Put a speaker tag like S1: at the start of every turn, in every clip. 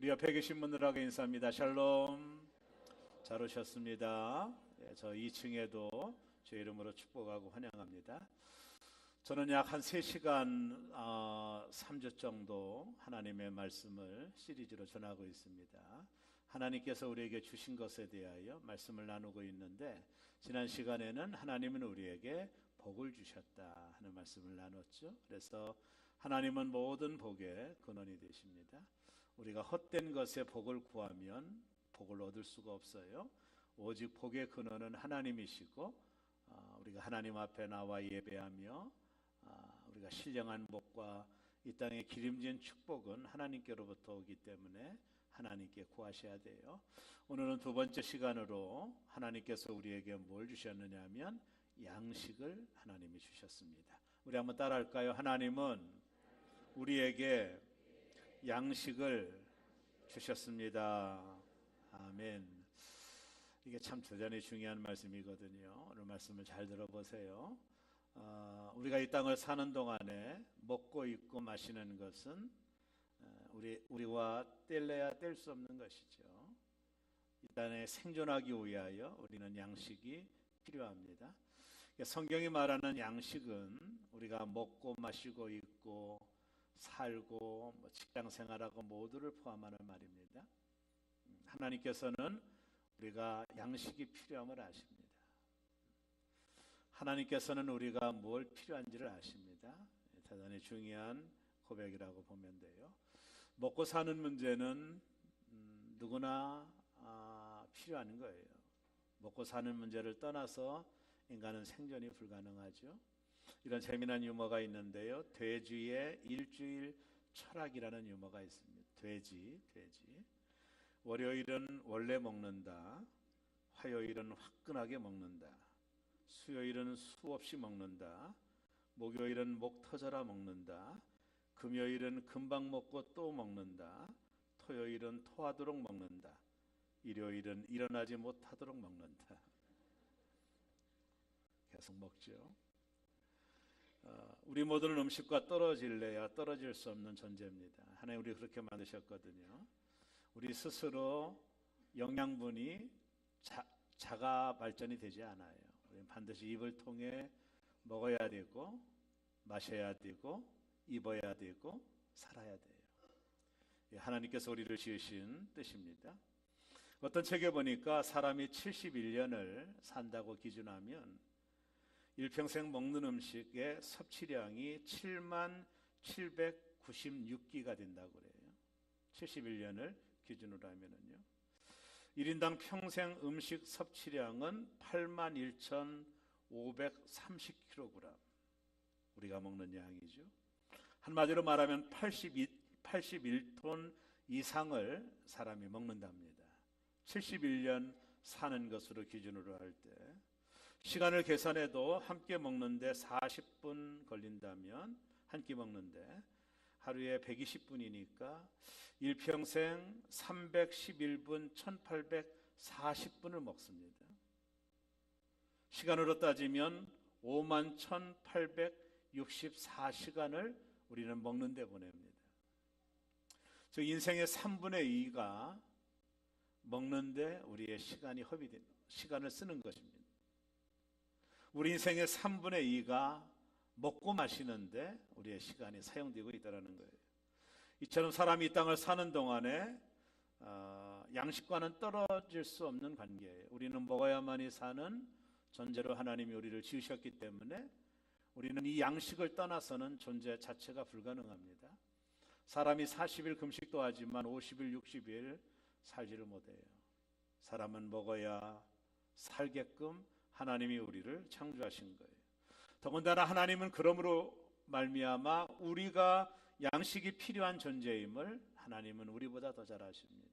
S1: 우리 옆에 계신 분들하고 인사합니다. 샬롬. 잘 오셨습니다. 저 2층에도 제 이름으로 축복하고 환영합니다. 저는 약 한 3시간 3주 정도 하나님의 말씀을 시리즈로 전하고 있습니다. 하나님께서 우리에게 주신 것에 대하여 말씀을 나누고 있는데, 지난 시간에는 하나님은 우리에게 복을 주셨다 하는 말씀을 나눴죠. 그래서 하나님은 모든 복의 근원이 되십니다. 우리가 헛된 것에 복을 구하면 복을 얻을 수가 없어요. 오직 복의 근원은 하나님이시고, 우리가 하나님 앞에 나와 예배하며 우리가 신령한 복과 이 땅에 기름진 축복은 하나님께로부터 오기 때문에 하나님께 구하셔야 돼요. 오늘은 두 번째 시간으로 하나님께서 우리에게 뭘 주셨느냐 하면 양식을 하나님이 주셨습니다. 우리 한번 따라할까요? 하나님은 우리에게 양식을 주셨습니다. 아멘. 이게 참 대단히 중요한 말씀이거든요. 오늘 말씀을 잘 들어보세요. 우리가 이 땅을 사는 동안에 먹고 입고 마시는 것은 우리와 뗄래야 뗄 수 없는 것이죠. 이 땅에 생존하기 위하여 우리는 양식이 필요합니다. 성경이 말하는 양식은 우리가 먹고 마시고 입고 살고 직장 생활하고 모두를 포함하는 말입니다. 하나님께서는 우리가 양식이 필요함을 아십니다. 하나님께서는 우리가 뭘 필요한지를 아십니다. 대단히 중요한 고백이라고 보면 돼요. 먹고 사는 문제는 누구나 필요한 거예요. 먹고 사는 문제를 떠나서 인간은 생존이 불가능하죠. 이런 재미난 유머가 있는데요. 돼지의 일주일 철학이라는 유머가 있습니다. 돼지. 월요일은 원래 먹는다. 화요일은 화끈하게 먹는다. 수요일은 수없이 먹는다. 목요일은 목 터져라 먹는다. 금요일은 금방 먹고 또 먹는다. 토요일은 토하도록 먹는다. 일요일은 일어나지 못하도록 먹는다. 계속 먹죠. 우리 모두는 음식과 떨어질래야 떨어질 수 없는 존재입니다. 하나님 우리 그렇게 만드셨거든요. 우리 스스로 영양분이 자가 발전이 되지 않아요. 우리는 반드시 입을 통해 먹어야 되고 마셔야 되고 입어야 되고 살아야 돼요. 하나님께서 우리를 지으신 뜻입니다. 어떤 책에 보니까 사람이 71년을 산다고 기준하면 일평생 먹는 음식의 섭취량이 7만 796끼가 된다고 그래요. 71년을 기준으로 하면은요. 1인당 평생 음식 섭취량은 8만 1,530kg. 우리가 먹는 양이죠. 한마디로 말하면 81톤 이상을 사람이 먹는답니다. 71년 사는 것으로 기준으로 할 때 시간을 계산해도 함께 먹는데 40분 걸린다면 한 끼 먹는데 하루에 120분이니까 일평생 311분 1840분을 먹습니다. 시간으로 따지면 51,864시간을 우리는 먹는데 보냅니다. 즉 인생의 3분의 2가 먹는데 우리의 시간을 쓰는 것입니다. 우리 인생의 3분의 2가 먹고 마시는데 우리의 시간이 사용되고 있다는 거예요. 이처럼 사람이 이 땅을 사는 동안에 양식과는 떨어질 수 없는 관계예요. 우리는 먹어야만이 사는 존재로 하나님이 우리를 지으셨기 때문에 우리는 이 양식을 떠나서는 존재 자체가 불가능합니다. 사람이 40일 금식도 하지만 50일, 60일 살지를 못해요. 사람은 먹어야 살게끔 하나님이 우리를 창조하신 거예요. 더군다나 하나님은 그러므로 말미암아 우리가 양식이 필요한 존재임을 하나님은 우리보다 더 잘 아십니다.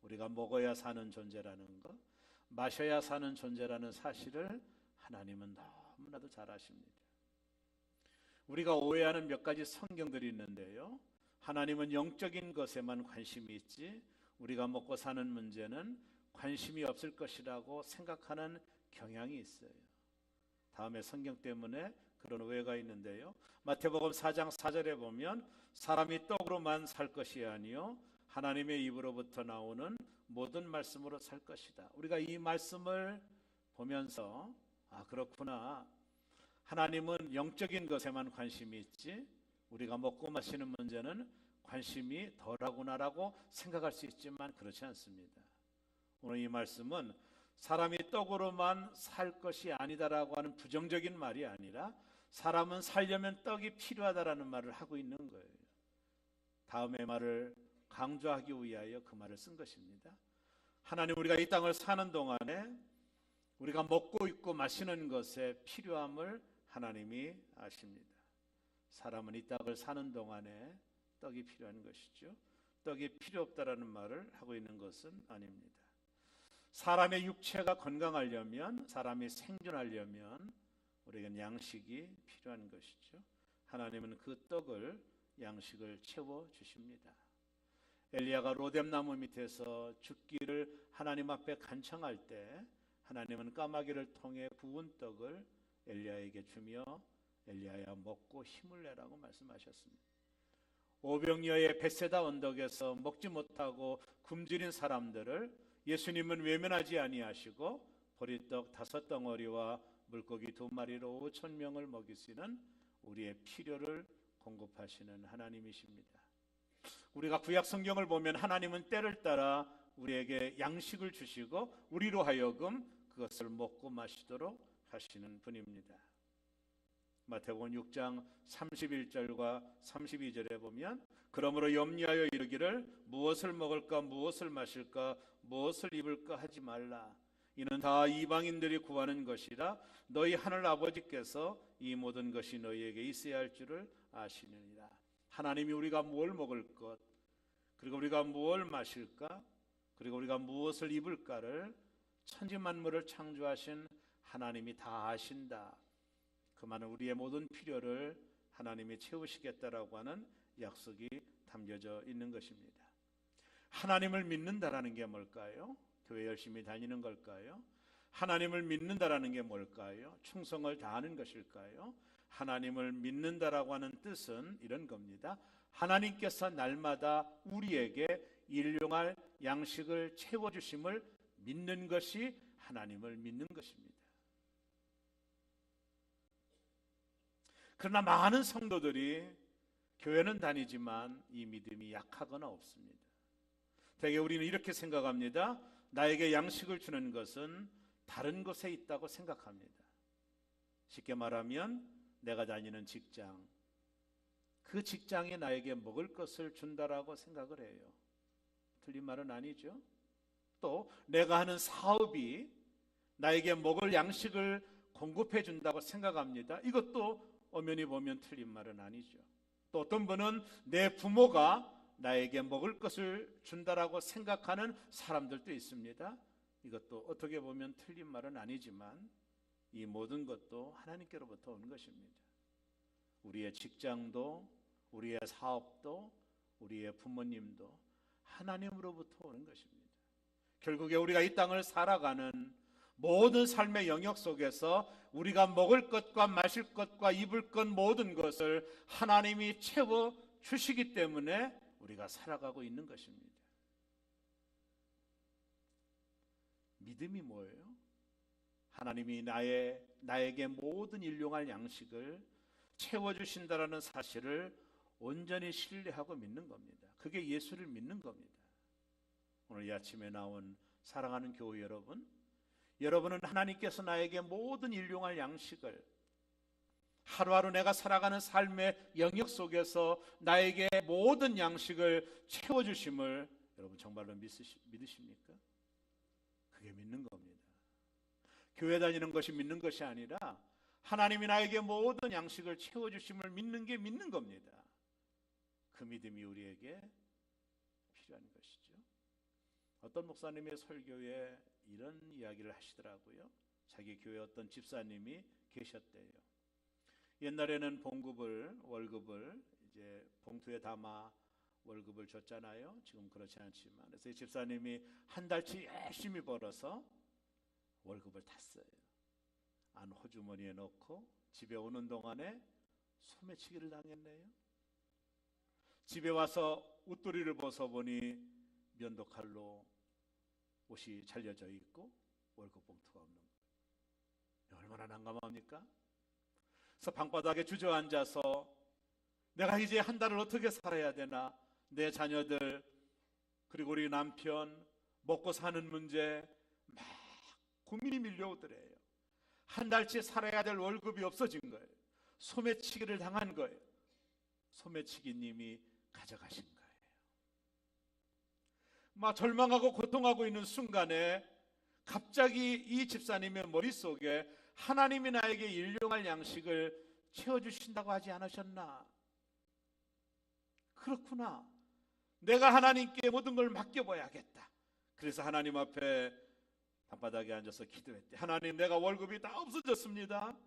S1: 우리가 먹어야 사는 존재라는 것, 마셔야 사는 존재라는 사실을 하나님은 너무나도 잘 아십니다. 우리가 오해하는 몇 가지 성경들이 있는데요. 하나님은 영적인 것에만 관심이 있지 우리가 먹고 사는 문제는 관심이 없을 것이라고 생각하는 경향이 있어요. 다음에 성경 때문에 그런 오해가 있는데요. 마태복음 4장 4절에 보면 사람이 떡으로만 살 것이 아니요 하나님의 입으로부터 나오는 모든 말씀으로 살 것이다. 우리가 이 말씀을 보면서 그렇구나. 하나님은 영적인 것에만 관심이 있지 우리가 먹고 마시는 문제는 관심이 덜하구나라고 생각할 수 있지만 그렇지 않습니다. 오늘 이 말씀은 사람이 떡으로만 살 것이 아니다라고 하는 부정적인 말이 아니라 사람은 살려면 떡이 필요하다라는 말을 하고 있는 거예요. 다음의 말을 강조하기 위하여 그 말을 쓴 것입니다. 하나님, 우리가 이 땅을 사는 동안에 우리가 먹고 입고 마시는 것에 필요함을 하나님이 아십니다. 사람은 이 땅을 사는 동안에 떡이 필요한 것이죠. 떡이 필요 없다라는 말을 하고 있는 것은 아닙니다. 사람의 육체가 건강하려면, 사람이 생존하려면 우리에겐 양식이 필요한 것이죠. 하나님은 그 떡을, 양식을 채워주십니다. 엘리야가 로뎀나무 밑에서 죽기를 하나님 앞에 간청할 때 하나님은 까마귀를 통해 구운 떡을 엘리야에게 주며 엘리야야 먹고 힘을 내라고 말씀하셨습니다. 오병이어의 벳세다 언덕에서 먹지 못하고 굶주린 사람들을 예수님은 외면하지 아니하시고 보리떡 5덩어리와 물고기 2마리로 5,000명을 먹이시는 우리의 필요를 공급하시는 하나님이십니다. 우리가 구약 성경을 보면 하나님은 때를 따라 우리에게 양식을 주시고 우리로 하여금 그것을 먹고 마시도록 하시는 분입니다. 마태복음 6장 31절과 32절에 보면 그러므로 염려하여 이르기를 무엇을 먹을까 무엇을 마실까 무엇을 입을까 하지 말라. 이는 다 이방인들이 구하는 것이라 너희 하늘 아버지께서 이 모든 것이 너희에게 있어야 할 줄을 아시느니라. 하나님이 우리가 뭘 먹을 것, 그리고 우리가 무엇을 마실까, 그리고 우리가 무엇을 입을까를 천지만물을 창조하신 하나님이 다 아신다. 그 말은 우리의 모든 필요를 하나님이 채우시겠다라고 하는 약속이 담겨져 있는 것입니다. 하나님을 믿는다라는 게 뭘까요? 교회 열심히 다니는 걸까요? 하나님을 믿는다라는 게 뭘까요? 충성을 다하는 것일까요? 하나님을 믿는다라고 하는 뜻은 이런 겁니다. 하나님께서 날마다 우리에게 일용할 양식을 채워주심을 믿는 것이 하나님을 믿는 것입니다. 그러나 많은 성도들이 교회는 다니지만 이 믿음이 약하거나 없습니다. 대개 우리는 이렇게 생각합니다. 나에게 양식을 주는 것은 다른 곳에 있다고 생각합니다. 쉽게 말하면 내가 다니는 직장, 그 직장이 나에게 먹을 것을 준다라고 생각을 해요. 틀린 말은 아니죠. 또 내가 하는 사업이 나에게 먹을 양식을 공급해 준다고 생각합니다. 이것도 엄연히 보면 틀린 말은 아니죠. 또 어떤 분은 내 부모가 나에게 먹을 것을 준다라고 생각하는 사람들도 있습니다. 이것도 어떻게 보면 틀린 말은 아니지만 이 모든 것도 하나님께로부터 온 것입니다. 우리의 직장도, 우리의 사업도, 우리의 부모님도 하나님으로부터 오는 것입니다. 결국에 우리가 이 땅을 살아가는 모든 삶의 영역 속에서 우리가 먹을 것과 마실 것과 입을 것 모든 것을 하나님이 채워 주시기 때문에 우리가 살아가고 있는 것입니다. 믿음이 뭐예요? 하나님이 나에게 모든 일용할 양식을 채워주신다라는 사실을 온전히 신뢰하고 믿는 겁니다. 그게 예수를 믿는 겁니다. 오늘 이 아침에 나온 사랑하는 교회 여러분, 여러분은 하나님께서 나에게 모든 일용할 양식을 하루하루 내가 살아가는 삶의 영역 속에서 나에게 모든 양식을 채워주심을 여러분 정말로 믿으십니까? 그게 믿는 겁니다. 교회 다니는 것이 믿는 것이 아니라 하나님이 나에게 모든 양식을 채워주심을 믿는 게 믿는 겁니다. 그 믿음이 우리에게 필요한 것이죠. 어떤 목사님의 설교에 이런 이야기를 하시더라고요. 자기 교회 어떤 집사님이 계셨대요. 옛날에는 월급을 이제 봉투에 담아 월급을 줬잖아요. 지금 그렇지 않지만. 그래서 이 집사님이 한 달치 열심히 벌어서 월급을 탔어요. 안 호주머니에 넣고 집에 오는 동안에 소매치기를 당했네요. 집에 와서 웃도리를 벗어보니 면도칼로 옷이 잘려져 있고 월급 봉투가 없는 거예요. 얼마나 난감합니까? 그래서 방바닥에 주저앉아서 내가 이제 한 달을 어떻게 살아야 되나, 내 자녀들 그리고 우리 남편 먹고 사는 문제 막 고민이 밀려오더래요. 한 달치 살아야 될 월급이 없어진 거예요. 소매치기를 당한 거예요. 소매치기님이 가져가신 거예요. 막 절망하고 고통하고 있는 순간에 갑자기 이 집사님의 머릿속에 하나님이 나에게 일용할 양식을 채워주신다고 하지 않으셨나? 그렇구나. 내가 하나님께 모든 걸 맡겨봐야겠다. 그래서 하나님 앞에 방바닥에 앉아서 기도했대. 하나님, 내가 월급이 다 없어졌습니다.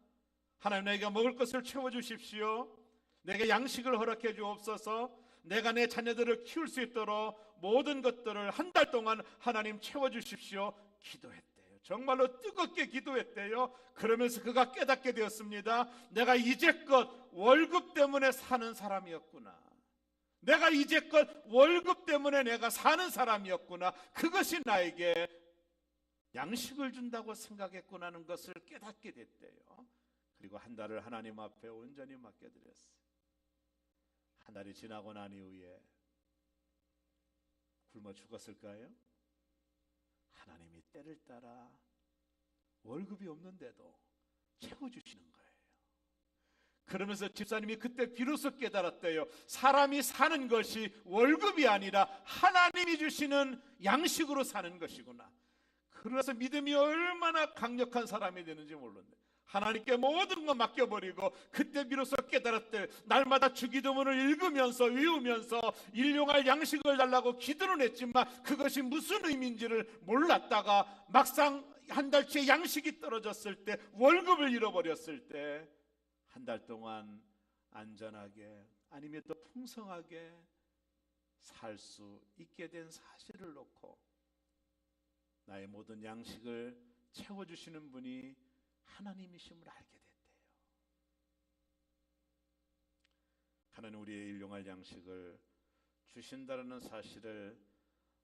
S1: 하나님, 내가 먹을 것을 채워주십시오. 내게 양식을 허락해 주옵소서. 내가 내 자녀들을 키울 수 있도록 모든 것들을 한 달 동안 하나님 채워주십시오. 기도했대요. 정말로 뜨겁게 기도했대요. 그러면서 그가 깨닫게 되었습니다. 내가 이제껏 월급 때문에 사는 사람이었구나. 내가 이제껏 월급 때문에 내가 사는 사람이었구나. 그것이 나에게 양식을 준다고 생각했구나는 것을 깨닫게 됐대요. 그리고 한 달을 하나님 앞에 온전히 맡겨드렸어요. 한 달이 지나고 난 이후에 굶어 죽었을까요? 하나님이 때를 따라 월급이 없는데도 채워주시는 거예요. 그러면서 집사님이 그때 비로소 깨달았대요. 사람이 사는 것이 월급이 아니라 하나님이 주시는 양식으로 사는 것이구나. 그래서 믿음이 얼마나 강력한 사람이 되는지 몰랐네. 하나님께 모든 거 맡겨버리고 그때 비로소 깨달았대. 날마다 주기도문을 읽으면서 외우면서 일용할 양식을 달라고 기도는 했지만 그것이 무슨 의미인지를 몰랐다가 막상 한 달치의 양식이 떨어졌을 때, 월급을 잃어버렸을 때 한 달 동안 안전하게 아니면 또 풍성하게 살 수 있게 된 사실을 놓고 나의 모든 양식을 채워주시는 분이 하나님이심을 알게 됐대요. 하나님 우리의 일용할 양식을 주신다는 사실을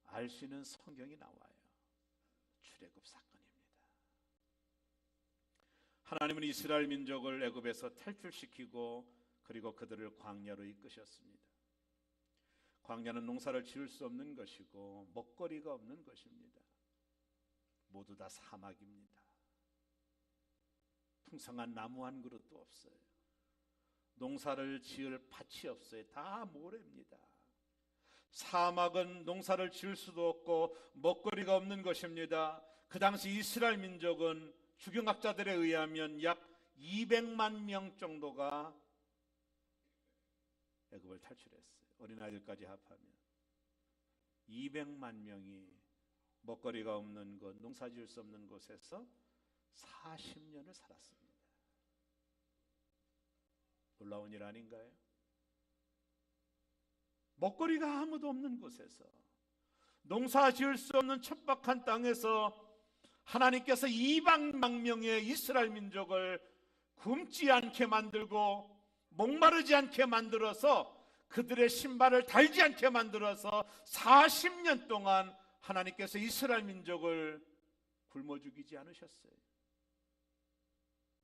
S1: 알 수 있는 성경이 나와요. 출애굽 사건입니다. 하나님은 이스라엘 민족을 애굽에서 탈출시키고 그리고 그들을 광야로 이끄셨습니다. 광야는 농사를 지을 수 없는 것이고 먹거리가 없는 것입니다. 모두 다 사막입니다. 풍성한 나무 한 그릇도 없어요. 농사를 지을 밭이 없어요. 다 모래입니다. 사막은 농사를 지을 수도 없고 먹거리가 없는 것입니다. 그 당시 이스라엘 민족은 주경학자들에 의하면 약 200만 명 정도가 애굽을 탈출했어요. 어린아이들까지 합하면 200만 명이 먹거리가 없는 곳, 농사 지을 수 없는 곳에서 40년을 살았습니다. 놀라운 일 아닌가요? 먹거리가 아무도 없는 곳에서, 농사 지을 수 없는 척박한 땅에서 하나님께서 200만 명의 이스라엘 민족을 굶지 않게 만들고 목마르지 않게 만들어서 그들의 신발을 달지 않게 만들어서 40년 동안 하나님께서 이스라엘 민족을 굶어 죽이지 않으셨어요.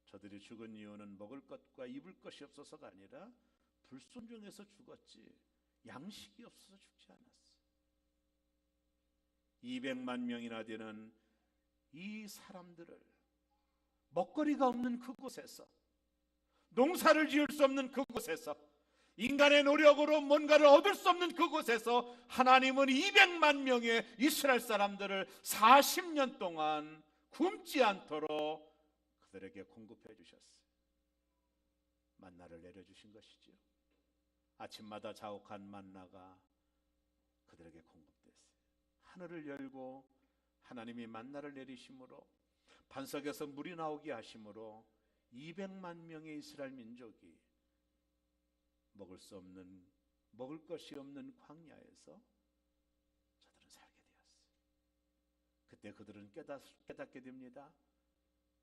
S1: 저들이 죽은 이유는 먹을 것과 입을 것이 없어서가 아니라 불순종해서 죽었지 양식이 없어서 죽지 않았어요. 200만 명이나 되는 이 사람들을 먹거리가 없는 그곳에서, 농사를 지을 수 없는 그곳에서, 인간의 노력으로 뭔가를 얻을 수 없는 그곳에서 하나님은 200만 명의 이스라엘 사람들을 40년 동안 굶지 않도록 그들에게 공급해 주셨어요. 만나를 내려주신 것이죠. 아침마다 자욱한 만나가 그들에게 공급됐어요. 하늘을 열고 하나님이 만나를 내리심으로, 반석에서 물이 나오게 하심으로 200만 명의 이스라엘 민족이 먹을 수 없는, 먹을 것이 없는 광야에서 저들은 살게 되었어요. 그때 그들은 깨닫게 됩니다.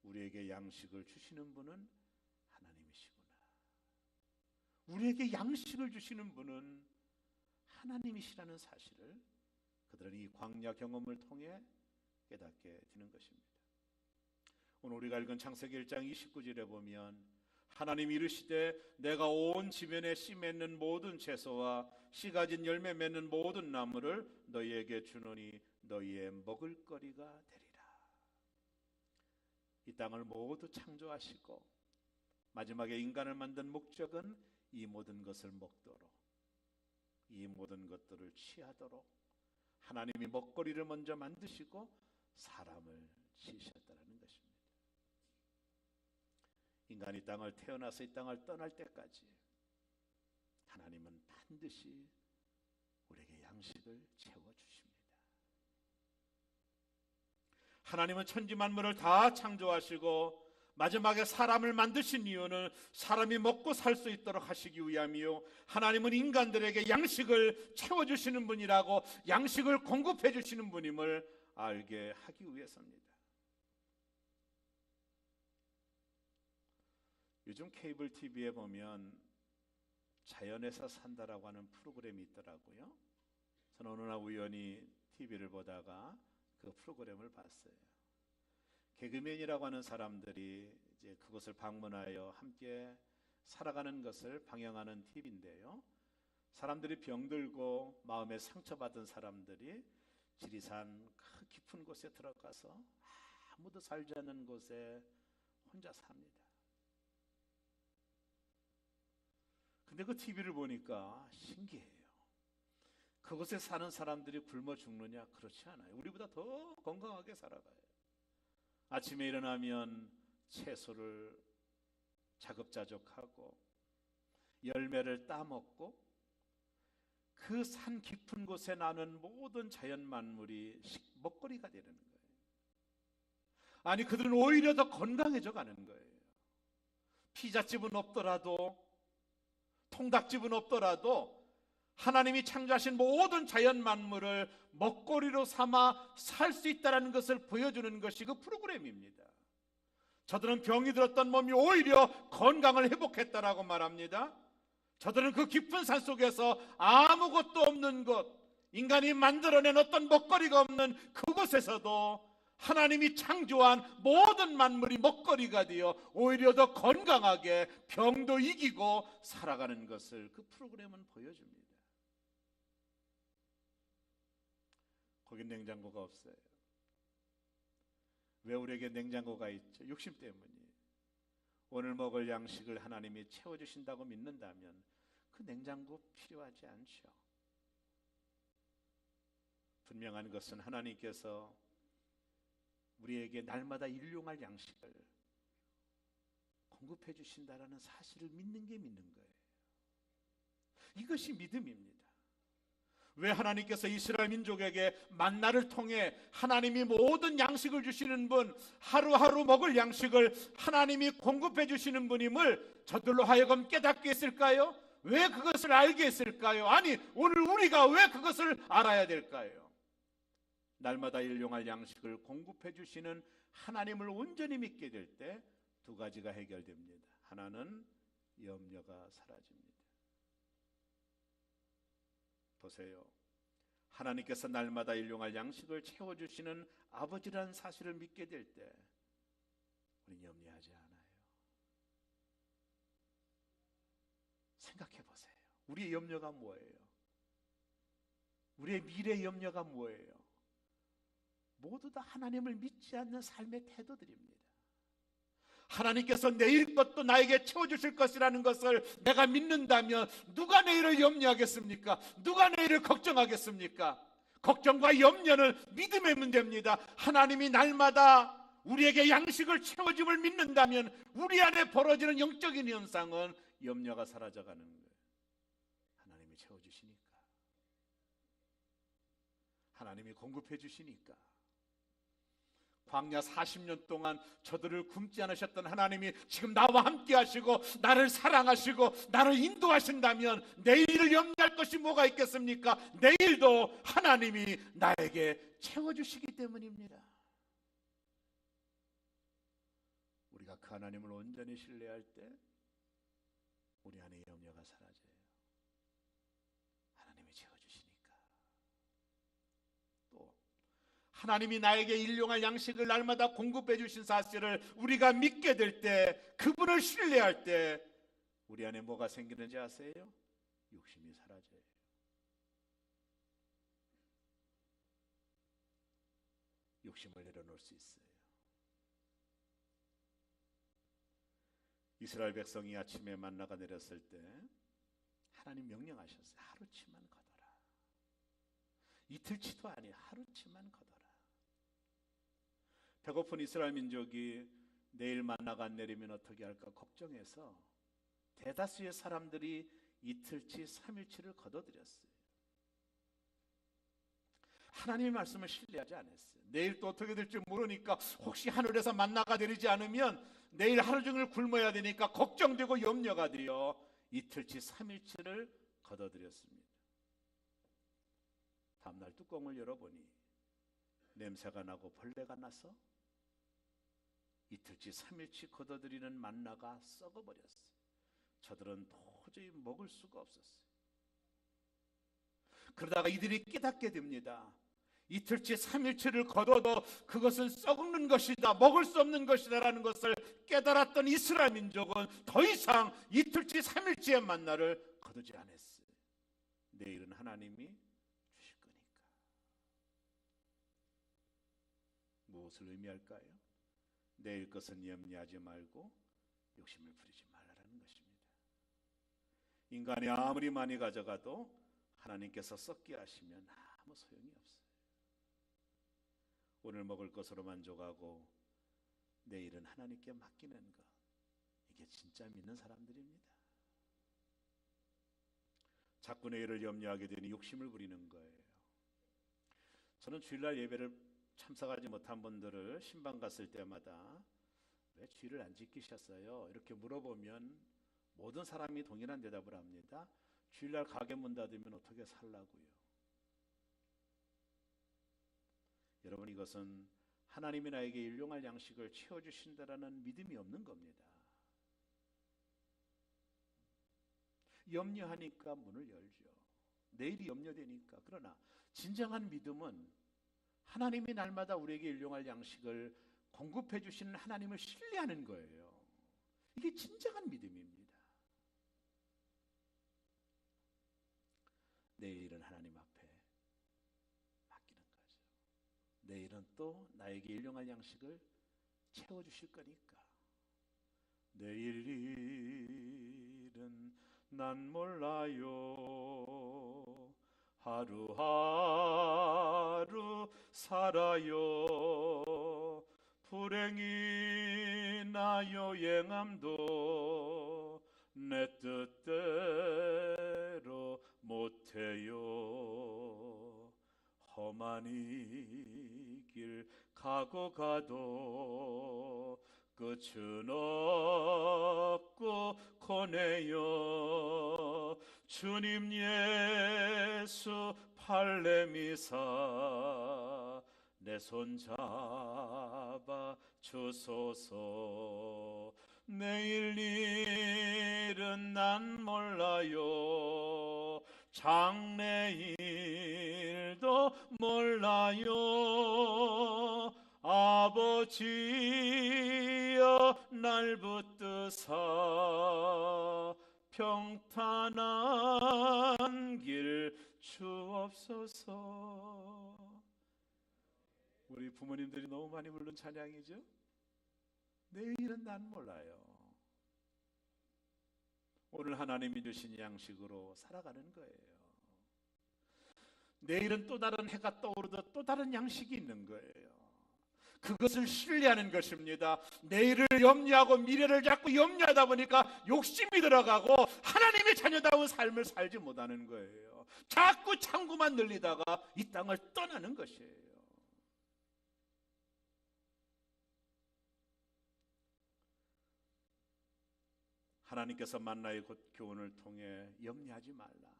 S1: 우리에게 양식을 주시는 분은 하나님이시구나. 우리에게 양식을 주시는 분은 하나님이시라는 사실을 그들은 이 광야 경험을 통해 깨닫게 되는 것입니다. 오늘 우리가 읽은 창세기 1장 29절에 보면 하나님이 이르시되 내가 온 지면에 씨 맺는 모든 채소와 씨 가진 열매 맺는 모든 나무를 너희에게 주노니 너희의 먹을거리가 되리라. 이 땅을 모두 창조하시고 마지막에 인간을 만든 목적은 이 모든 것을 먹도록, 이 모든 것들을 취하도록 하나님이 먹거리를 먼저 만드시고 사람을 지으셨다는 것입니다. 인간이 땅을 태어나서 이 땅을 떠날 때까지 하나님은 반드시 우리에게 양식을 채워주십니다. 하나님은 천지 만물을 다 창조하시고 마지막에 사람을 만드신 이유는 사람이 먹고 살 수 있도록 하시기 위함이요, 하나님은 인간들에게 양식을 채워주시는 분이라고, 양식을 공급해 주시는 분임을 알게 하기 위해서입니다. 요즘 케이블 TV에 보면 자연에서 산다라고 하는 프로그램이 있더라고요. 저는 어느 날 우연히 TV를 보다가 그 프로그램을 봤어요. 개그맨이라고 하는 사람들이 이제 그곳을 방문하여 함께 살아가는 것을 방영하는 TV인데요. 사람들이 병들고 마음에 상처받은 사람들이 지리산 그 깊은 곳에 들어가서 아무도 살지 않는 곳에 혼자 삽니다. 근데 그 TV를 보니까 신기해요. 그곳에 사는 사람들이 굶어 죽느냐? 그렇지 않아요. 우리보다 더 건강하게 살아가요. 아침에 일어나면 채소를 자급자족하고 열매를 따먹고 그 산 깊은 곳에 나는 모든 자연 만물이 먹거리가 되는 거예요. 아니, 그들은 오히려 더 건강해져 가는 거예요. 피자집은 없더라도, 통닭집은 없더라도 하나님이 창조하신 모든 자연 만물을 먹거리로 삼아 살 수 있다는 것을 보여주는 것이 그 프로그램입니다. 저들은 병이 들었던 몸이 오히려 건강을 회복했다라고 말합니다. 저들은 그 깊은 산 속에서 아무것도 없는 곳, 인간이 만들어낸 어떤 먹거리가 없는 그곳에서도 하나님이 창조한 모든 만물이 먹거리가 되어 오히려 더 건강하게 병도 이기고 살아가는 것을 그 프로그램은 보여줍니다. 거긴 냉장고가 없어요. 왜 우리에게 냉장고가 있죠? 욕심 때문이에요. 오늘 먹을 양식을 하나님이 채워주신다고 믿는다면 그 냉장고 필요하지 않죠. 분명한 것은 하나님께서 우리에게 날마다 일용할 양식을 공급해 주신다라는 사실을 믿는 게 믿는 거예요. 이것이 믿음입니다. 왜 하나님께서 이스라엘 민족에게 만나를 통해 하나님이 모든 양식을 주시는 분, 하루하루 먹을 양식을 하나님이 공급해 주시는 분임을 저들로 하여금 깨닫게 했을까요? 왜 그것을 알게 했을까요? 아니, 오늘 우리가 왜 그것을 알아야 될까요? 날마다 일용할 양식을 공급해 주시는 하나님을 온전히 믿게 될 때 두 가지가 해결됩니다. 하나는 염려가 사라집니다. 보세요. 하나님께서 날마다 일용할 양식을 채워주시는 아버지라는 사실을 믿게 될 때 우리는 염려하지 않아요. 생각해 보세요. 우리의 염려가 뭐예요? 우리의 미래의 염려가 뭐예요? 모두 다 하나님을 믿지 않는 삶의 태도들입니다. 하나님께서 내일 것도 나에게 채워주실 것이라는 것을 내가 믿는다면 누가 내일을 염려하겠습니까? 누가 내일을 걱정하겠습니까? 걱정과 염려는 믿음의 문제입니다. 하나님이 날마다 우리에게 양식을 채워줌을 믿는다면 우리 안에 벌어지는 영적인 현상은 염려가 사라져가는 거예요. 하나님이 채워주시니까, 하나님이 공급해 주시니까. 광야 40년 동안 저들을 굶지 않으셨던 하나님이 지금 나와 함께 하시고 나를 사랑하시고 나를 인도하신다면 내일을 염려할 것이 뭐가 있겠습니까? 내일도 하나님이 나에게 채워주시기 때문입니다. 우리가 그 하나님을 온전히 신뢰할 때 우리 안에 염려가 사라져요. 하나님이 채워주시니까. 하나님이 나에게 일용할 양식을 날마다 공급해 주신 사실을 우리가 믿게 될 때, 그분을 신뢰할 때 우리 안에 뭐가 생기는지 아세요? 욕심이 사라져요. 욕심을 내려놓을 수 있어요. 이스라엘 백성이 아침에 만나가 내렸을 때 하나님 명령하셨어요. 하루치만 거둬라. 이틀치도 아니에요. 하루치만 거둬라. 배고픈 이스라엘 민족이 내일 만나가 안 내리면 어떻게 할까 걱정해서 대다수의 사람들이 이틀치 3일치를 거둬들였어요. 하나님의 말씀을 신뢰하지 않았어요. 내일 또 어떻게 될지 모르니까 혹시 하늘에서 만나가 내리지 않으면 내일 하루 종일 굶어야 되니까 걱정되고 염려가 되어 이틀치 3일치를 거둬들였습니다. 다음날 뚜껑을 열어보니 냄새가 나고 벌레가 나서 이틀치 3일치 거둬들이는 만나가 썩어버렸어요. 저들은 도저히 먹을 수가 없었어요. 그러다가 이들이 깨닫게 됩니다. 이틀치 3일치를 거둬도 그것은 썩는 것이다, 먹을 수 없는 것이다 라는 것을 깨달았던 이스라엘 민족은 더 이상 이틀치 3일치의 만나를 거두지 않았어요. 내일은 하나님이 주실 거니까. 무엇을 의미할까요? 내일 것은 염려하지 말고 욕심을 부리지 말라는 것입니다. 인간이 아무리 많이 가져가도 하나님께서 썩게 하시면 아무 소용이 없어요. 오늘 먹을 것으로 만족하고 내일은 하나님께 맡기는 것, 이게 진짜 믿는 사람들입니다. 자꾸 내일을 염려하게 되니 욕심을 부리는 거예요. 저는 주일날 예배를 참석하지 못한 분들을 신방 갔을 때마다 왜 주일을 안 지키셨어요? 이렇게 물어보면 모든 사람이 동일한 대답을 합니다. 주일날 가게 문 닫으면 어떻게 살라고요? 여러분, 이것은 하나님이 나에게 일용할 양식을 채워주신다라는 믿음이 없는 겁니다. 염려하니까 문을 열죠. 내일이 염려되니까. 그러나 진정한 믿음은 하나님이 날마다 우리에게 일용할 양식을 공급해 주시는 하나님을 신뢰하는 거예요. 이게 진정한 믿음입니다. 내일은 하나님 앞에 맡기는 거죠. 내일은 또 나에게 일용할 양식을 채워주실 거니까. 내일 일은 난 몰라요. 하루하루 살아요. 불행이나 요행함도 내 뜻대로 못해요. 험한 이 길 가고 가도 끝은 없고 고네요. 주님 예수 팔레미사 내 손 잡아 주소서. 내일 일은 난 몰라요. 장래일도 몰라요. 아버지여 날 붙드사 평탄한 길 주옵소서. 우리 부모님들이 너무 많이 부른 찬양이죠. 내일은 난 몰라요. 오늘 하나님이 주신 양식으로 살아가는 거예요. 내일은 또 다른 해가 떠오르듯 또 다른 양식이 있는 거예요. 그것을 신뢰하는 것입니다. 내일을 염려하고 미래를 자꾸 염려하다 보니까 욕심이 들어가고 하나님의 자녀다운 삶을 살지 못하는 거예요. 자꾸 창구만 늘리다가 이 땅을 떠나는 것이에요. 하나님께서 만나의 교훈을 통해 염려하지 말라.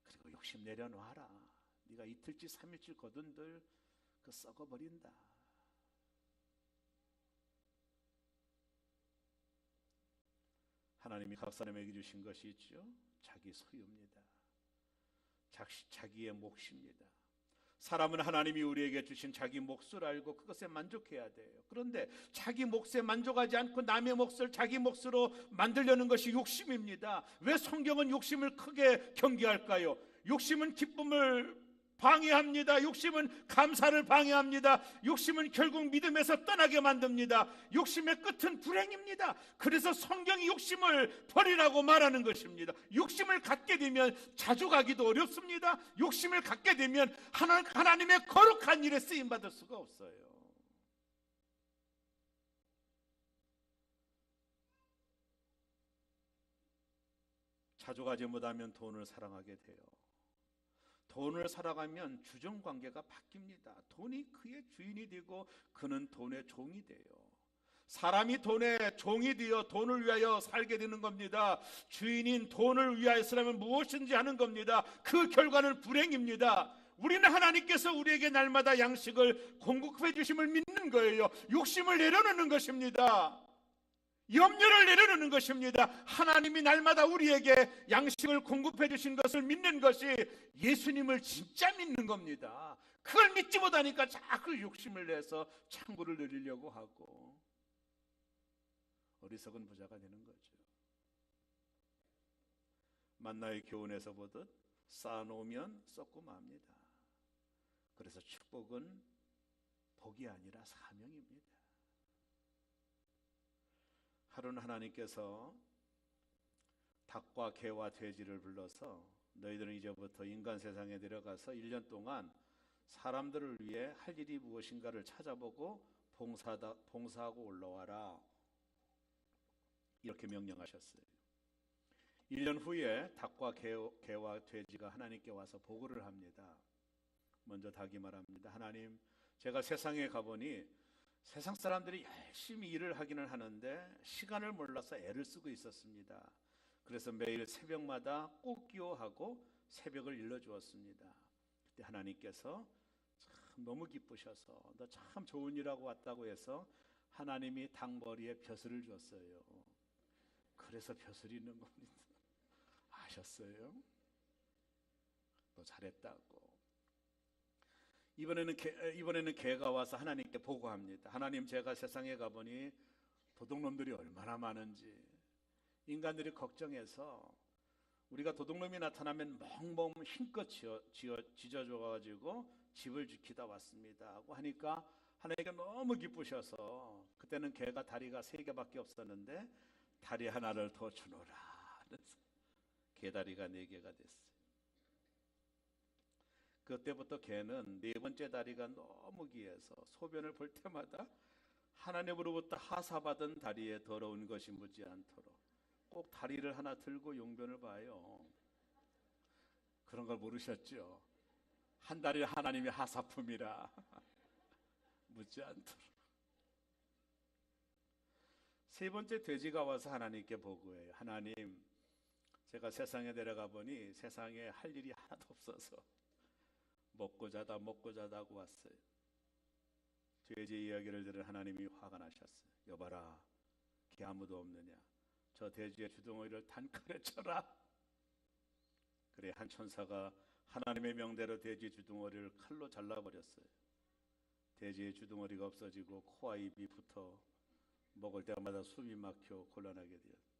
S1: 그리고 욕심 내려놔라. 네가 이틀치 3일치 거둔들 그 썩어버린다. 하나님이 각 사람에게 주신 것이 있죠. 자기 소유입니다. 자기의 몫입니다. 사람은 하나님이 우리에게 주신 자기 몫을 알고 그것에 만족해야 돼요. 그런데 자기 몫에 만족하지 않고 남의 몫을 자기 몫으로 만들려는 것이 욕심입니다. 왜 성경은 욕심을 크게 경계할까요? 욕심은 기쁨을 방해합니다. 욕심은 감사를 방해합니다. 욕심은 결국 믿음에서 떠나게 만듭니다. 욕심의 끝은 불행입니다. 그래서 성경이 욕심을 버리라고 말하는 것입니다. 욕심을 갖게 되면 자주 가기도 어렵습니다. 욕심을 갖게 되면 하나님의 거룩한 일에 쓰임받을 수가 없어요. 자주 가지 못하면 돈을 사랑하게 돼요. 돈을 살아가면 주정관계가 바뀝니다. 돈이 그의 주인이 되고 그는 돈의 종이 돼요. 사람이 돈의 종이 되어 돈을 위하여 살게 되는 겁니다. 주인인 돈을 위하여서라면 무엇인지 하는 겁니다. 그 결과는 불행입니다. 우리는 하나님께서 우리에게 날마다 양식을 공급해 주심을 믿는 거예요. 욕심을 내려놓는 것입니다. 염려를 내려놓는 것입니다. 하나님이 날마다 우리에게 양식을 공급해 주신 것을 믿는 것이 예수님을 진짜 믿는 겁니다. 그걸 믿지 못하니까 자꾸 욕심을 내서 창고를 늘리려고 하고 어리석은 부자가 되는 거죠. 만나의 교훈에서 보듯 쌓아놓으면 썩고 맙니다. 그래서 축복은 복이 아니라 사명입니다. 하루는 하나님께서 닭과 개와 돼지를 불러서 너희들은 이제부터 인간 세상에 내려가서 1년 동안 사람들을 위해 할 일이 무엇인가를 찾아보고 봉사하고 올라와라, 이렇게 명령하셨어요. 1년 후에 닭과 개와 돼지가 하나님께 와서 보고를 합니다. 먼저 닭이 말합니다. 하나님, 제가 세상에 가보니 세상 사람들이 열심히 일을 하기는 하는데 시간을 몰라서 애를 쓰고 있었습니다. 그래서 매일 새벽마다 꼭 기호하고 새벽을 일러주었습니다. 그때 하나님께서 참 너무 기쁘셔서 너 참 좋은 일하고 왔다고 해서 하나님이 닭머리에 벼슬을 줬어요. 그래서 벼슬이 있는 겁니다. 아셨어요? 너 잘했다고. 이번에는 개가 와서 하나님께 보고합니다. 하나님, 제가 세상에 가보니 도둑놈들이 얼마나 많은지 인간들이 걱정해서 우리가 도둑놈이 나타나면 멍멍 힘껏 짖어줘가지고 집을 지키다 왔습니다 하고 하니까 하나님께 너무 기쁘셔서 그때는 개가 다리가 3개밖에 없었는데 다리 하나를 더 주노라 그래서 개다리가 4개가 됐어요. 그때부터 개는 4번째 다리가 너무 귀해서 소변을 볼 때마다 하나님으로부터 하사받은 다리에 더러운 것이 묻지 않도록 꼭 다리를 하나 들고 용변을 봐요. 그런 걸 모르셨죠? 한 다리 하나님의 하사품이라 묻지 않도록. 3번째 돼지가 와서 하나님께 보고해요. 하나님, 제가 세상에 내려가 보니 세상에 할 일이 하나도 없어서 먹고 자다 하고 왔어요. 돼지 이야기를 들은 하나님이 화가 나셨어요. 여봐라, 개 아무도 없느냐? 저 돼지의 주둥아리를 단칼에 쳐라. 그래 한 천사가 하나님의 명대로 돼지 주둥아리를 칼로 잘라버렸어요. 돼지의 주둥아리가 없어지고 코와 입이 붙어 먹을 때마다 숨이 막혀 곤란하게 되었어요.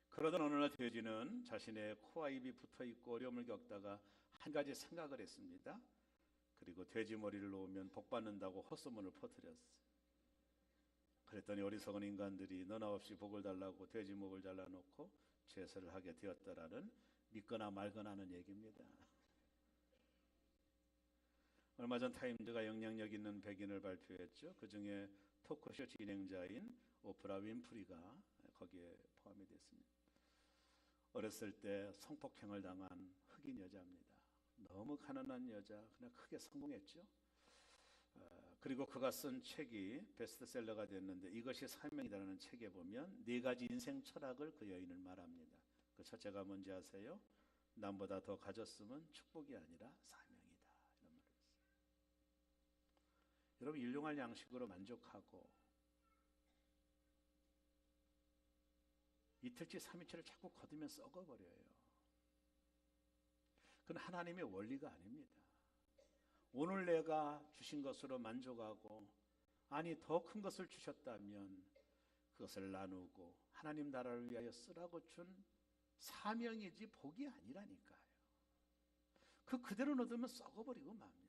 S1: 그러던 어느 날 돼지는 자신의 코와 입이 붙어있고 어려움을 겪다가 한 가지 생각을 했습니다. 그리고 돼지 머리를 놓으면 복 받는다고 헛소문을 퍼뜨렸어요. 그랬더니 어리석은 인간들이 너나 없이 복을 달라고 돼지 목을 잘라놓고 제사를 하게 되었다라는 믿거나 말거나 하는 얘기입니다. 얼마 전 타임즈가 영향력 있는 백인을 발표했죠. 그 중에 토크쇼 진행자인 오프라 윈프리가 거기에 포함이 됐습니다. 어렸을 때 성폭행을 당한 흑인 여자입니다. 너무 가난한 여자, 그냥 크게 성공했죠. 그리고 그가 쓴 책이 베스트셀러가 됐는데 이것이 사명이라는 책에 보면 4가지 인생 철학을 그 여인을 말합니다. 그 첫째가 뭔지 아세요? 남보다 더 가졌으면 축복이 아니라 사명이다, 이런 말을 했어요. 여러분, 일용할 양식으로 만족하고 이틀치 3일치를 자꾸 거두면 썩어버려요. 그건 하나님의 원리가 아닙니다. 오늘 내가 주신 것으로 만족하고 아니 더 큰 것을 주셨다면 그것을 나누고 하나님 나라를 위하여 쓰라고 준 사명이지 복이 아니라니까요. 그대로 놔두면 썩어버리고 맙니다.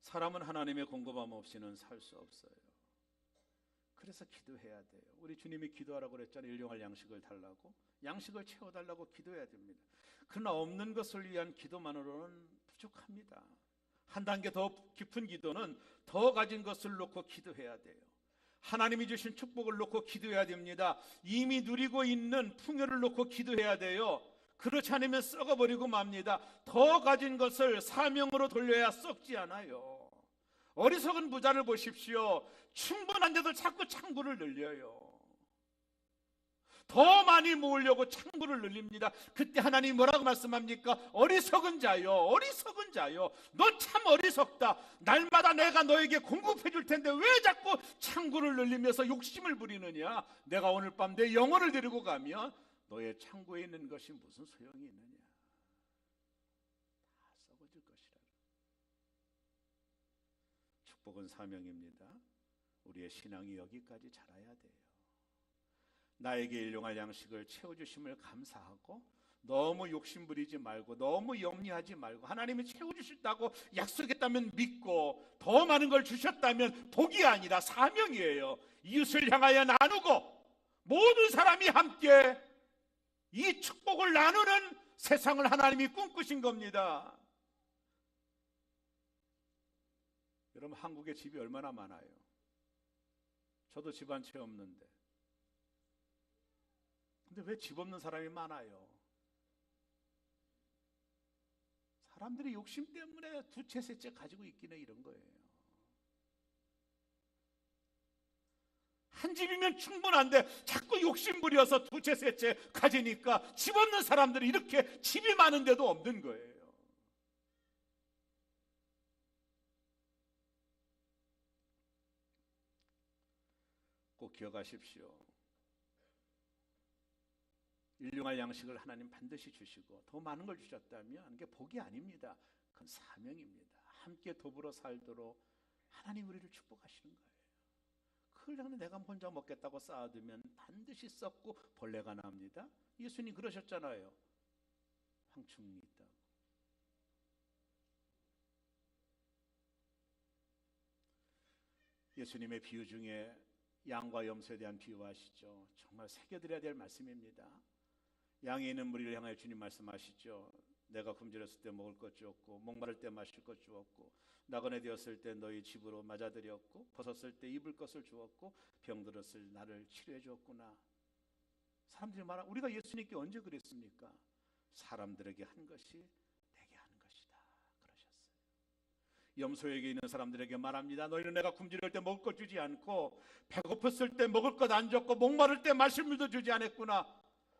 S1: 사람은 하나님의 공급함 없이는 살 수 없어요. 그래서 기도해야 돼요. 우리 주님이 기도하라고 그랬잖아요. 일용할 양식을 달라고. 양식을 채워달라고 기도해야 됩니다. 그러나 없는 것을 위한 기도만으로는 부족합니다. 한 단계 더 깊은 기도는 더 가진 것을 놓고 기도해야 돼요. 하나님이 주신 축복을 놓고 기도해야 됩니다. 이미 누리고 있는 풍요를 놓고 기도해야 돼요. 그렇지 않으면 썩어버리고 맙니다. 더 가진 것을 사명으로 돌려야 썩지 않아요. 어리석은 부자를 보십시오. 충분한데도 자꾸 창구를 늘려요. 더 많이 모으려고 창구를 늘립니다. 그때 하나님이 뭐라고 말씀합니까? 어리석은 자요, 어리석은 자요, 너 참 어리석다. 날마다 내가 너에게 공급해 줄 텐데 왜 자꾸 창구를 늘리면서 욕심을 부리느냐? 내가 오늘 밤 내 영혼을 데리고 가면 너의 창고에 있는 것이 무슨 소용이 있느냐? 다 썩어질 것이라. 축복은 사명입니다. 우리의 신앙이 여기까지 자라야 돼요. 나에게 일용할 양식을 채워주심을 감사하고 너무 욕심부리지 말고 너무 염려하지 말고 하나님이 채워주셨다고 약속했다면 믿고 더 많은 걸 주셨다면 복이 아니라 사명이에요. 이웃을 향하여 나누고 모든 사람이 함께 이 축복을 나누는 세상을 하나님이 꿈꾸신 겁니다. 여러분, 한국에 집이 얼마나 많아요. 저도 집 한 채 없는데. 근데 왜 집 없는 사람이 많아요? 사람들이 욕심 때문에 두 채, 세 채 가지고 있긴 해, 이런 거예요. 한 집이면 충분한데 자꾸 욕심 부려서 두 채, 세 채 가지니까 집 없는 사람들이 이렇게 집이 많은데도 없는 거예요. 꼭 기억하십시오. 일용할 양식을 하나님 반드시 주시고 더 많은 걸 주셨다면 그게 복이 아닙니다. 그건 사명입니다. 함께 더불어 살도록 하나님 우리를 축복하시는 거예요. 그걸 내가 혼자 먹겠다고 쌓아두면 반드시 썩고 벌레가 납니다. 예수님 그러셨잖아요. 황충이 있다고. 예수님의 비유 중에 양과 염소에 대한 비유하시죠. 정말 새겨드려야 될 말씀입니다. 양에 있는 무리를 향하여 주님 말씀하시죠. 내가 굶주렸을 때 먹을 것 주었고 목마를 때 마실 것 주었고 나그네 되었을 때 너희 집으로 맞아들였고 벗었을 때 입을 것을 주었고 병들었을 나를 치료해 주었구나. 사람들이 말하 우리가 예수님께 언제 그랬습니까? 사람들에게 한 것이 내게 하는 것이다 그러셨어요. 염소에게 있는 사람들에게 말합니다. 너희는 내가 굶주릴 때 먹을 것 주지 않고 배고팠을 때 먹을 것 안 줬고 목마를 때 마실 물도 주지 않았구나.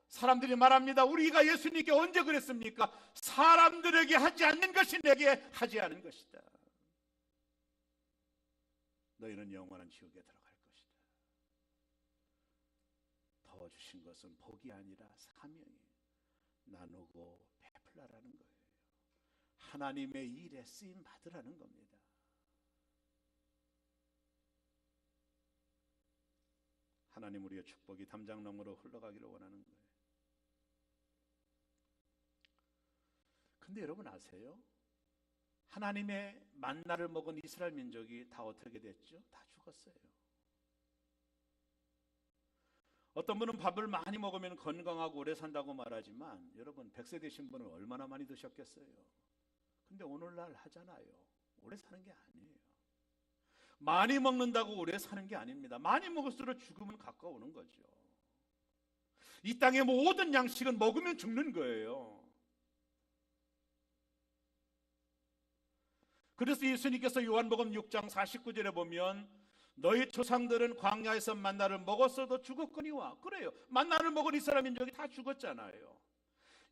S1: 사람들이 말합니다. 우리가 예수님께 언제 그랬습니까? 사람들에게 하지 않는 것이 내게 하지 않은 것이다. 너희는 영원한 지옥에 들어갈 것이다. 더 주신 것은 복이 아니라 사명이 나누고 베풀라라는 거예요. 하나님의 일에 쓰임 받으라는 겁니다. 하나님 우리의 축복이 담장롱으로 흘러가기를 원하는 거예요. 근데 여러분 아세요? 하나님의 만나를 먹은 이스라엘 민족이 다 어떻게 됐죠? 다 죽었어요. 어떤 분은 밥을 많이 먹으면 건강하고 오래 산다고 말하지만 여러분 100세 되신 분은 얼마나 많이 드셨겠어요? 근데 오늘날 하잖아요. 오래 사는 게 아니에요. 많이 먹는다고 오래 사는 게 아닙니다. 많이 먹을수록 죽음은 가까우는 거죠. 이 땅의 모든 양식은 먹으면 죽는 거예요. 그래서 예수님께서 요한복음 6장 49절에 보면 너희 조상들은 광야에서 만나를 먹었어도 죽었거니와. 그래요. 만나를 먹은 이스라엘 민족이 다 죽었잖아요.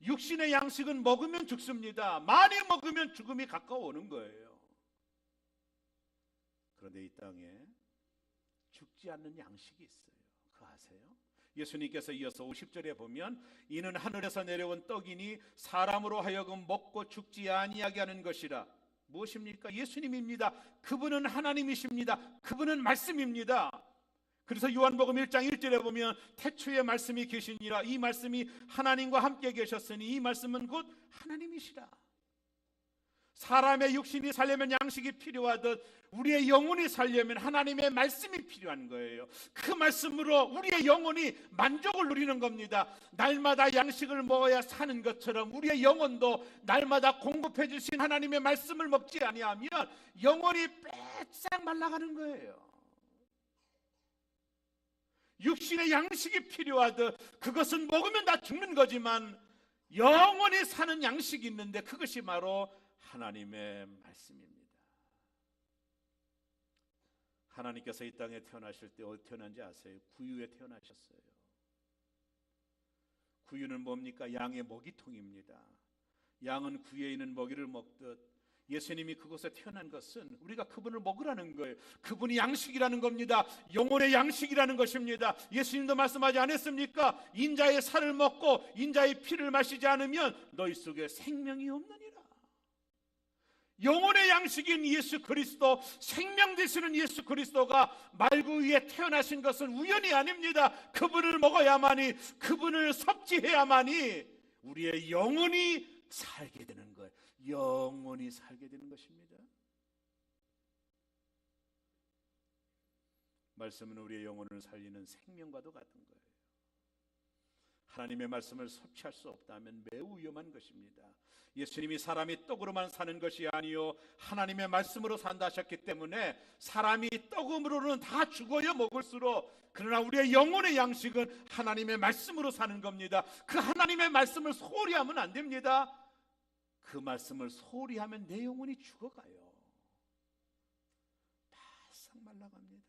S1: 육신의 양식은 먹으면 죽습니다. 많이 먹으면 죽음이 가까워오는 거예요. 그런데 이 땅에 죽지 않는 양식이 있어요. 그거 아세요? 예수님께서 이어서 50절에 보면 이는 하늘에서 내려온 떡이니 사람으로 하여금 먹고 죽지 아니하게 하는 것이라. 무엇입니까? 예수님입니다. 그분은 하나님이십니다. 그분은 말씀입니다. 그래서 요한복음 1장 1절에 보면 태초에 말씀이 계시니라. 이 말씀이 하나님과 함께 계셨으니 이 말씀은 곧 하나님이시라. 사람의 육신이 살려면 양식이 필요하듯 우리의 영혼이 살려면 하나님의 말씀이 필요한 거예요. 그 말씀으로 우리의 영혼이 만족을 누리는 겁니다. 날마다 양식을 먹어야 사는 것처럼 우리의 영혼도 날마다 공급해 주신 하나님의 말씀을 먹지 아니하면 영혼이 빼싹 말라가는 거예요. 육신의 양식이 필요하듯 그것은 먹으면 다 죽는 거지만 영원히 사는 양식이 있는데 그것이 바로 하나님의 말씀입니다. 하나님께서 이 땅에 태어나실 때 어디 태어난지 아세요? 구유에 태어나셨어요. 구유는 뭡니까? 양의 먹이통입니다. 양은 구유에 있는 먹이를 먹듯 예수님이 그곳에 태어난 것은 우리가 그분을 먹으라는 거예요. 그분이 양식이라는 겁니다. 영혼의 양식이라는 것입니다. 예수님도 말씀하지 않았습니까? 인자의 살을 먹고 인자의 피를 마시지 않으면 너희 속에 생명이 없느니라. 영혼의 양식인 예수 그리스도, 생명 되시는 예수 그리스도가 말구 위에 태어나신 것은 우연이 아닙니다. 그분을 먹어야만이, 그분을 섭지해야만이 우리의 영혼이 살게 되는 거예요. 영원히 살게 되는 것입니다. 말씀은 우리의 영혼을 살리는 생명과도 같은 거예요. 하나님의 말씀을 섭취할 수 없다면 매우 위험한 것입니다. 예수님이 사람이 떡으로만 사는 것이 아니요 하나님의 말씀으로 산다 하셨기 때문에 사람이 떡으로는 다 죽어야 먹을수록, 그러나 우리의 영혼의 양식은 하나님의 말씀으로 사는 겁니다. 그 하나님의 말씀을 소홀히 하면 안 됩니다. 그 말씀을 소홀히 하면 내 영혼이 죽어가요. 바싹 말라갑니다.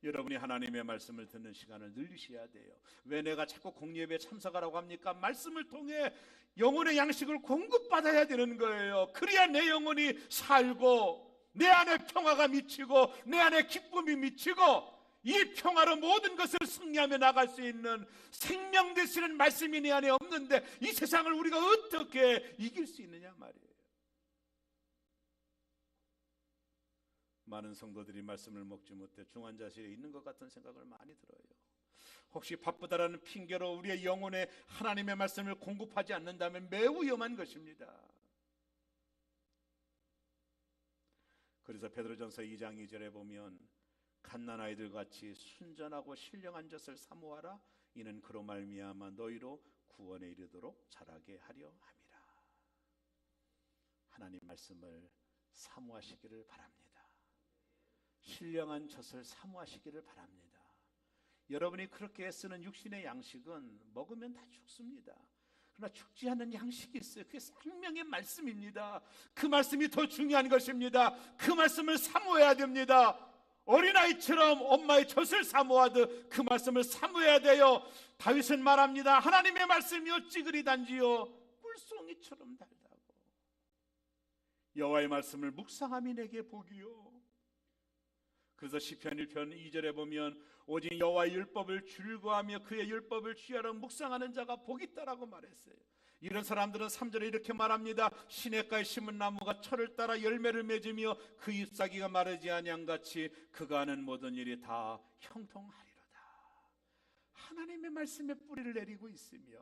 S1: 여러분이 하나님의 말씀을 듣는 시간을 늘리셔야 돼요. 왜 내가 자꾸 공예배에 참석하라고 합니까? 말씀을 통해 영혼의 양식을 공급받아야 되는 거예요. 그래야 내 영혼이 살고 내 안에 평화가 미치고 내 안에 기쁨이 미치고 이 평화로 모든 것을 승리하며 나갈 수 있는 생명 되시는 말씀이 내 안에 없는데 이 세상을 우리가 어떻게 이길 수 있느냐 말이에요. 많은 성도들이 말씀을 먹지 못해 중환자실에 있는 것 같은 생각을 많이 들어요. 혹시 바쁘다라는 핑계로 우리의 영혼에 하나님의 말씀을 공급하지 않는다면 매우 위험한 것입니다. 그래서 베드로전서 2장 2절에 보면 갓난아이들 같이 순전하고 신령한 젖을 사모하라. 이는 그로 말미암아 너희로 구원에 이르도록 자라게 하려 함이라. 하나님 말씀을 사모하시기를 바랍니다. 신령한 젖을 사모하시기를 바랍니다. 여러분이 그렇게 쓰는 육신의 양식은 먹으면 다 죽습니다. 그러나 죽지 않는 양식이 있어요. 그게 생명의 말씀입니다. 그 말씀이 더 중요한 것입니다. 그 말씀을 사모해야 됩니다. 어린아이처럼 엄마의 젖을 사모하듯 그 말씀을 사모해야 돼요. 다윗은 말합니다. 하나님의 말씀이 어찌 그리 단지요 꿀송이처럼 달다고. 여호와의 말씀을 묵상함이 내게 복이요. 그래서 시편 1편 2절에 보면 오직 여호와의 율법을 즐거워하며 그의 율법을 취하러 묵상하는 자가 복이 있다라고 말했어요. 이런 사람들은 3절에 이렇게 말합니다. 시냇가에 심은 나무가 철을 따라 열매를 맺으며 그 잎사귀가 마르지 아니함같이 그가 하는 모든 일이 다 형통하리로다. 하나님의 말씀에 뿌리를 내리고 있으며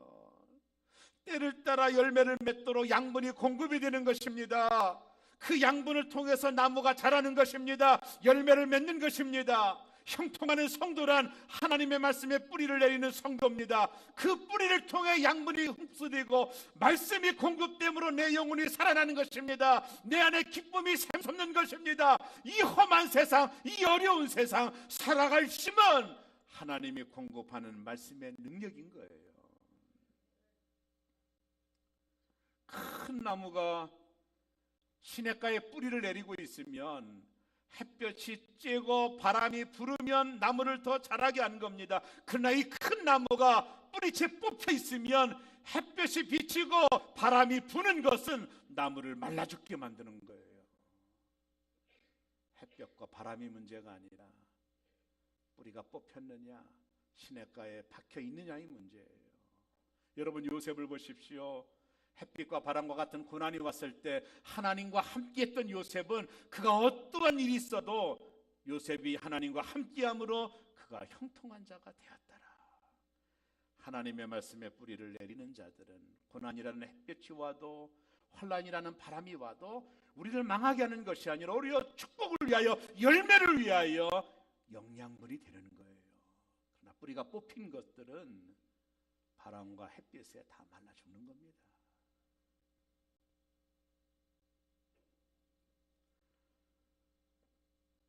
S1: 때를 따라 열매를 맺도록 양분이 공급이 되는 것입니다. 그 양분을 통해서 나무가 자라는 것입니다. 열매를 맺는 것입니다. 형통하는 성도란 하나님의 말씀에 뿌리를 내리는 성도입니다. 그 뿌리를 통해 양분이 흡수되고 말씀이 공급됨으로 내 영혼이 살아나는 것입니다. 내 안에 기쁨이 샘솟는 것입니다. 이 험한 세상, 이 어려운 세상 살아갈 힘은 하나님이 공급하는 말씀의 능력인 거예요. 큰 나무가 시냇가에 뿌리를 내리고 있으면 햇볕이 쬐고 바람이 불으면 나무를 더 자라게 하는 겁니다. 그러나 이 큰 나무가 뿌리채 뽑혀 있으면 햇볕이 비치고 바람이 부는 것은 나무를 말라 죽게 만드는 거예요. 햇볕과 바람이 문제가 아니라 뿌리가 뽑혔느냐 시냇가에 박혀 있느냐의 문제예요. 여러분, 요셉을 보십시오. 햇빛과 바람과 같은 고난이 왔을 때 하나님과 함께했던 요셉은 그가 어떠한 일이 있어도 요셉이 하나님과 함께함으로 그가 형통한 자가 되었더라. 하나님의 말씀에 뿌리를 내리는 자들은 고난이라는 햇볕이 와도 환란이라는 바람이 와도 우리를 망하게 하는 것이 아니라 오히려 축복을 위하여, 열매를 위하여 영양분이 되는 거예요. 그러나 뿌리가 뽑힌 것들은 바람과 햇빛에 다 말라 죽는 겁니다.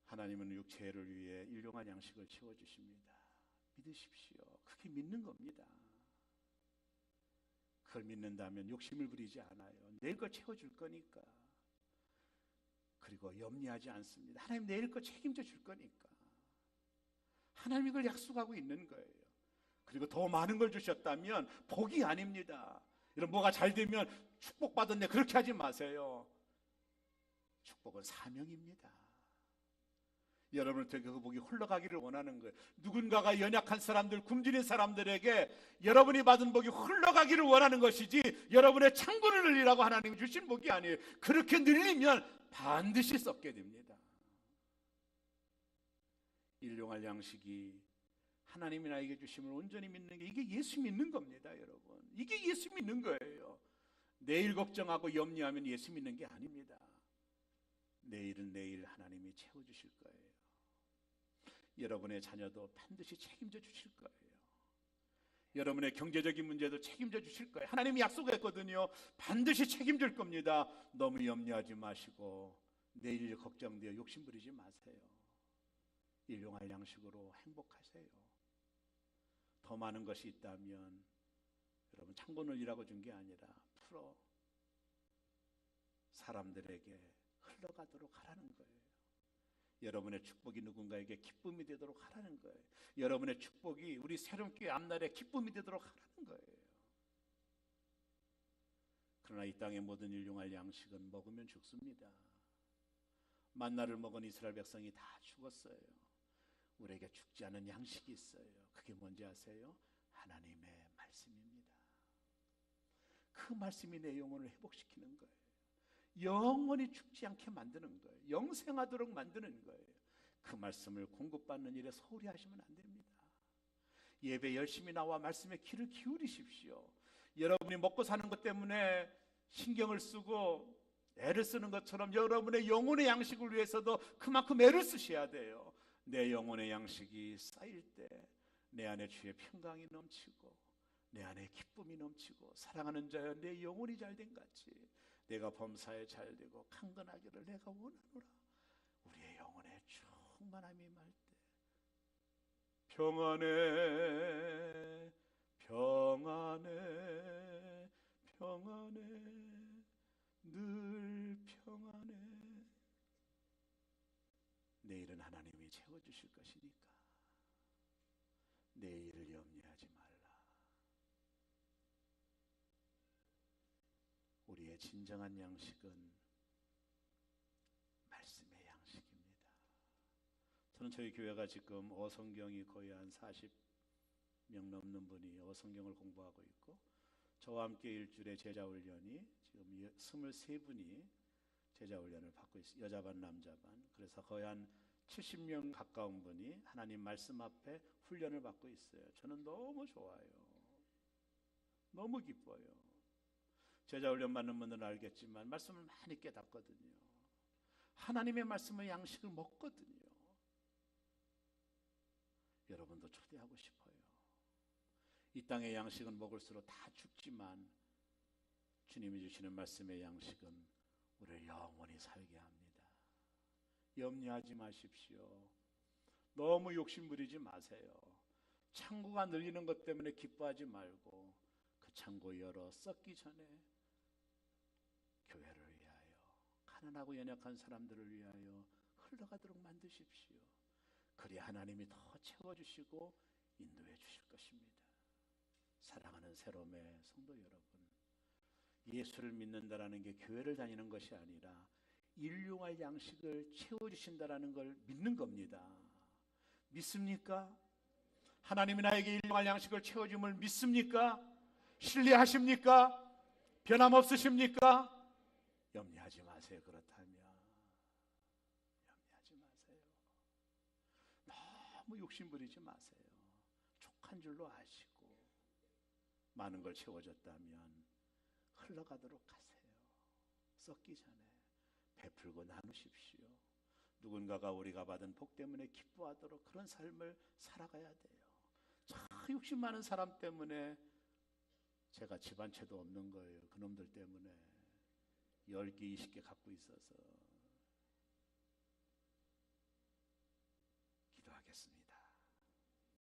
S1: 하나님은 육체를 위해 일용할 양식을 채워주십니다. 믿으십시오. 그렇게 믿는 겁니다. 그걸 믿는다면 욕심을 부리지 않아요. 내일 거 채워줄 거니까. 그리고 염려하지 않습니다. 하나님 내일 거 책임져 줄 거니까. 하나님이 그걸 약속하고 있는 거예요. 그리고 더 많은 걸 주셨다면 복이 아닙니다. 이런 뭐가 잘 되면 축복받았네, 그렇게 하지 마세요. 축복은 사명입니다. 여러분한테 그 복이 흘러가기를 원하는 거예요. 누군가가 연약한 사람들, 굶주린 사람들에게 여러분이 받은 복이 흘러가기를 원하는 것이지 여러분의 창고를 늘리라고 하나님이 주신 복이 아니에요. 그렇게 늘리면 반드시 썩게 됩니다. 일용할 양식이 하나님이 나에게 주심을 온전히 믿는 게, 이게 예수 믿는 겁니다, 여러분. 이게 예수 믿는 거예요. 내일 걱정하고 염려하면 예수 믿는 게 아닙니다. 내일은 내일 하나님이 채워주실 거예요. 여러분의 자녀도 반드시 책임져 주실 거예요. 여러분의 경제적인 문제도 책임져 주실 거예요. 하나님이 약속했거든요. 반드시 책임질 겁니다. 너무 염려하지 마시고 내일 걱정되어 욕심부리지 마세요. 일용할 양식으로 행복하세요. 더 많은 것이 있다면 여러분 창고를 일하고 준 게 아니라 풀어 사람들에게 흘러가도록 하라는 거예요. 여러분의 축복이 누군가에게 기쁨이 되도록 하라는 거예요. 여러분의 축복이 우리 새롬교회 앞날에 기쁨이 되도록 하라는 거예요. 그러나 이 땅의 모든 일용할 양식은 먹으면 죽습니다. 만나를 먹은 이스라엘 백성이 다 죽었어요. 우리에게 죽지 않은 양식이 있어요. 그게 뭔지 아세요? 하나님의 말씀입니다. 그 말씀이 내 영혼을 회복시키는 거예요. 영원히 죽지 않게 만드는 거예요. 영생하도록 만드는 거예요. 그 말씀을 공급받는 일에 소홀히 하시면 안 됩니다. 예배 열심히 나와 말씀에 귀를 기울이십시오. 여러분이 먹고 사는 것 때문에 신경을 쓰고 애를 쓰는 것처럼 여러분의 영혼의 양식을 위해서도 그만큼 애를 쓰셔야 돼요. 내 영혼의 양식이 쌓일 때 내 안에 주의 평강이 넘치고 내 안에 기쁨이 넘치고 사랑하는 자여 내 영혼이 잘된 같이 내가 범사에 잘되고 강건하기를 내가 원하노라. 우리의 영혼에 충만함이 임할 때 평안해 평안해 평안해 늘 평안해. 내일은 하나님이 채워주실 것이니까 내일을 염려하지 말라. 우리의 진정한 양식은 말씀의 양식입니다. 저는 저희 교회가 지금 어성경이 거의 한 40명 넘는 분이 어성경을 공부하고 있고 저와 함께 일주일에 제자훈련이 지금 23분이 제자훈련을 받고 있어요. 여자반 남자반. 그래서 거의 한 70명 가까운 분이 하나님 말씀 앞에 훈련을 받고 있어요. 저는 너무 좋아요. 너무 기뻐요. 제자훈련 받는 분들은 알겠지만 말씀을 많이 깨닫거든요. 하나님의 말씀의 양식을 먹거든요. 여러분도 초대하고 싶어요. 이 땅의 양식은 먹을수록 다 죽지만 주님이 주시는 말씀의 양식은 우리를 영원히 살게 합니다. 염려하지 마십시오. 너무 욕심부리지 마세요. 창고가 늘리는 것 때문에 기뻐하지 말고 그 창고 열어 썩기 전에 교회를 위하여 가난하고 연약한 사람들을 위하여 흘러가도록 만드십시오. 그래야 하나님이 더 채워주시고 인도해 주실 것입니다. 사랑하는 새롬의 성도 여러분, 예수를 믿는다라는 게 교회를 다니는 것이 아니라 일용할 양식을 채워주신다라는 걸 믿는 겁니다. 믿습니까? 하나님이 나에게 일용할 양식을 채워줌을 믿습니까? 신뢰하십니까? 변함없으십니까? 염려하지 마세요. 그렇다면 염려하지 마세요. 너무 욕심 부리지 마세요. 족한 줄로 아시고 많은 걸 채워줬다면 흘러가도록 하세요. 썩기 전에 베풀고 나누십시오. 누군가가 우리가 받은 복 때문에 기뻐하도록 그런 삶을 살아가야 돼요. 참 욕심 많은 사람 때문에 제가 집 한 채도 없는 거예요. 그놈들 때문에 10개, 20개 갖고 있어서